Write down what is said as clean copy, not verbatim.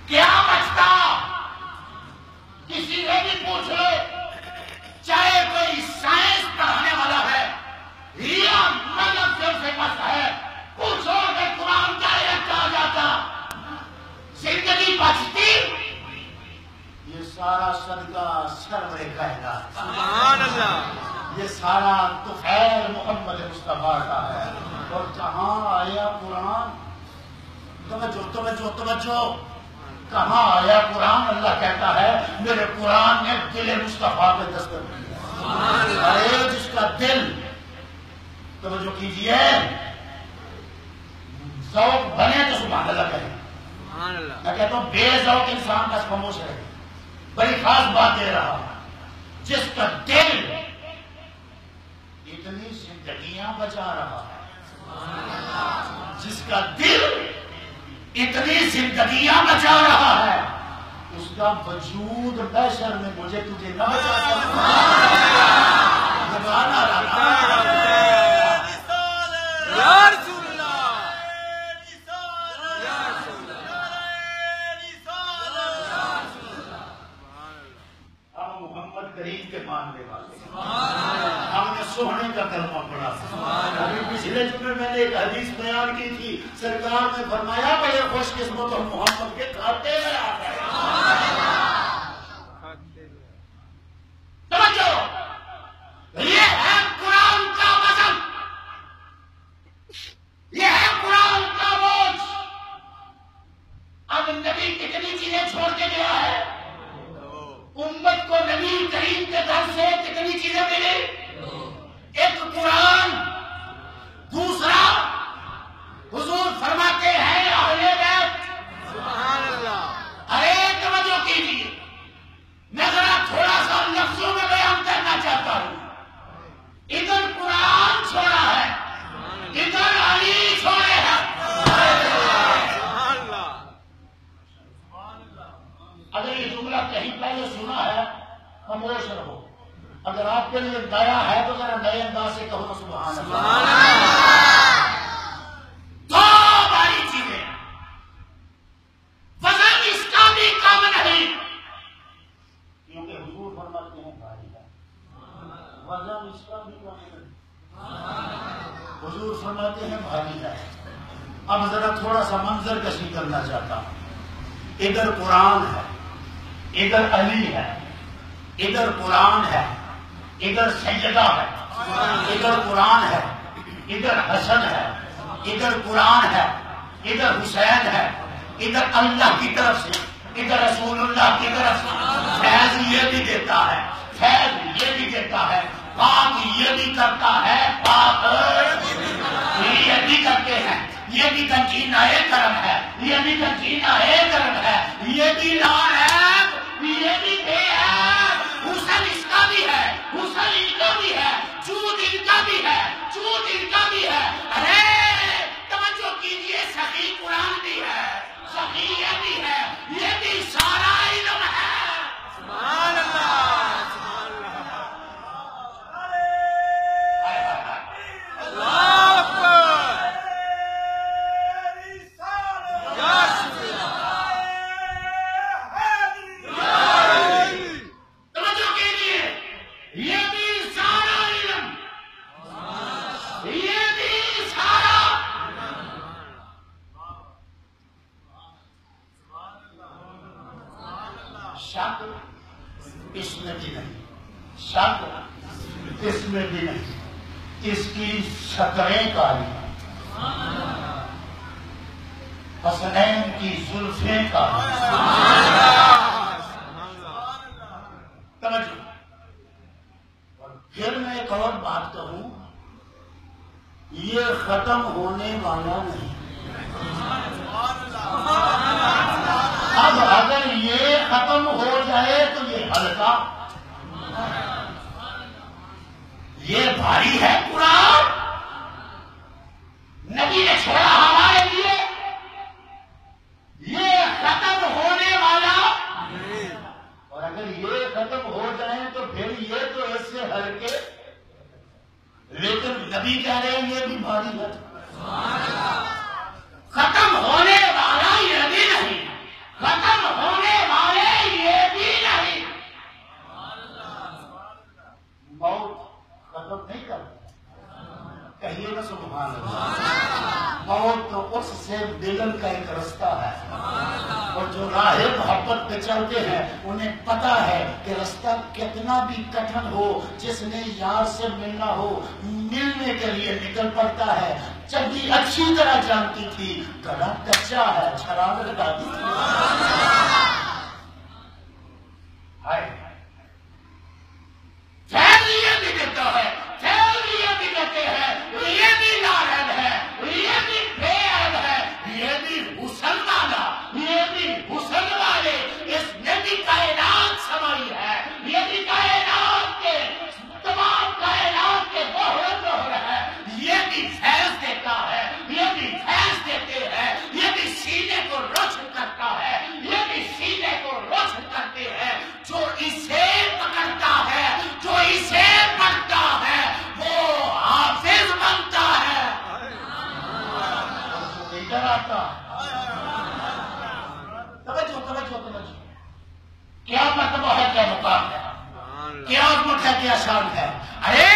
کیا بچتا؟ کسی نے بھی پوچھ لو، چاہے کوئی سائنس پڑھانے والا ہے یا مطلب سے مست ہے، پوچھو کہ قرآن کا یہ کہا جاتا زندگی بچتی؟ یہ سارا صدقہ سرور کائنات، سبحان اللہ، یہ سارا طفیل محمد مصطفیٰ کا ہے۔ اور کہاں آیا قرآن؟ توجہ، کہاں آیا قرآن؟ اللہ کہتا ہے میرے قرآن نے دل مصطفیٰ پہ دستخط کیا۔ ارے جس کا دل، توجہ کیجئے، ذوق بنے تو سبحان اللہ کہیں۔ میں کہتا ہوں بے ذوق انسان بس خاموش رہے۔ بڑی خاص بات دے رہا ہوں، جس کا دل اتنی زندگیاں بچا رہا ہے، جس کا دل اتنی زندگیاں بچا رہا ہے، اس کا وجود محشر میں مجھے تجھے نہ بچا سکتا۔ ہم محمد کریم کے ماننے والے، ہم نے سونے کا کلمہ پڑھا۔ ابھی پچھلے جمعے میں نے ایک حدیث بیان کی تھی، سرکار نے فرمایا بڑے خوش قسمت ہم محمد کے کھاتے میں آ گئے۔ سمجھو، یہ ہے قرآن کا وزن، یہ ہے قرآن کا بوجھ۔ اب نبی کتنی چیزیں چھوڑ کے گیا ہے؟ امت کو نبی کریم کے در سے کتنی چیزیں ملی؟ ایک قرآن، دوسرا حضور فرماتے ہیں اہل بیت، سبحان اللہ۔ ارے توجہ کیجیے، میں ذرا تھوڑا سا لفظوں میں بیان کرنا چاہتا ہوں۔ ادھر قرآن چھوڑا ہے، ادھر علی چھوڑے ہیں۔ اگر یہ جملہ کہیں پہلے سنا ہے خاموش رہو، اگر آپ کے لیے نیا ہے تو ذرا نئے انداز سے کہو سبحان اللہ۔ دو باری چیزیں، وزن اس کا بھی کم نہیں، کیونکہ حضور فرماتے ہیں بھاری ہے، وزن اس کا بھی کم نہیں، حضور فرماتے ہیں بھاری ہے۔ اب ذرا تھوڑا سا منظر کشی کرنا چاہتا ہوں۔ ادھر قرآن ہے، ادھر علی ہے، ادھر قرآن ہے، ادھر سیدہ ہے، ادھر قرآن ہے، ادھر حسن ہے، ادھر قرآن ہے، ادھر حسین ہے، ادھر اللہ کی طرف سے، ادھر رسول اللہ کی طرف سے فیض یہ بھی دیتا ہے، فیض یہ بھی دیتا ہے، پاک یہ بھی کرتا ہے، پاک یہ بھی کرتے ہیں، یہ بھی تنجینہ کرم ہے، یہ بھی تنجینہ کرم ہے، یہ بھی لان ہے، یہ بھی بے ہے، حسن اس کا بھی ہے، حسن ان کا بھی ہے، جود ان کا بھی ہے، جود ان کا بھی ہے۔ ارے توجہ کیجئے، سخی قرآن بھی ہے، سخی یہ بھی ہے، یہ بھی سارا علم ہے۔ سبحان اللہ، سبحان اللہ، اللہ اکبر، یا رسول اللہ۔ شک اس میں بھی نہیں، شک اس میں بھی نہیں، اس کی شکریں کالی، حسنین کی زلفیں کالی۔ توجہ، اور پھر میں ایک اور بات کہوں، یہ ختم ہونے والا نہیں۔ اب اگر یہ ختم ہو جائے تو یہ ہلکا، یہ بھاری ہے قرآن، نبی نے چھوڑا ہمارے لیے، یہ ختم ہونے والا، اور اگر یہ ختم ہو جائے تو پھر یہ تو اس سے ہلکے، لیکن نبی کہہ رہے ہیں یہ بھی بھاری ہے۔ نکل کا ایک رستہ ہے، اور جو راہ محبت پہ چلتے ہیں انہیں پتا ہے کہ رستہ کتنا بھی کٹھن ہو، جس نے یار سے ملنا ہو ملنے کے لیے نکل پڑتا ہے۔ چنگی اچھی طرح جانتی تھی گلا کچا ہے، چھلانگ لگاتی تھی۔ فیض یہ بھی دیتا ہے، فیض یہ بھی دیتے ہیں، یہ بھی نارد ہے، یہ بھی بے عیب ہے، یہ بھی حسن والا، یہ بھی حسن والے، اس نے بھی کائنات سمائی ہے، یہ بھی کائنات کے تمام کائنات کے ظہر ہے، یہ بھی فیض دیتا ہے، یہ بھی فیض دیتے ہیں، یہ بھی سینے کو روشن کرتا ہے، یہ بھی سینے کو روشن کرتے ہیں۔ جو اسے پکڑتا ہے، جو اسے پڑھتا ہے وہ حافظ بنتا ہے، ادھر آتا۔ توجہ، کیا مرتبہ ہے، کیا مقام ہے، کیا عظمت ہے، کیا شان ہے۔ ارے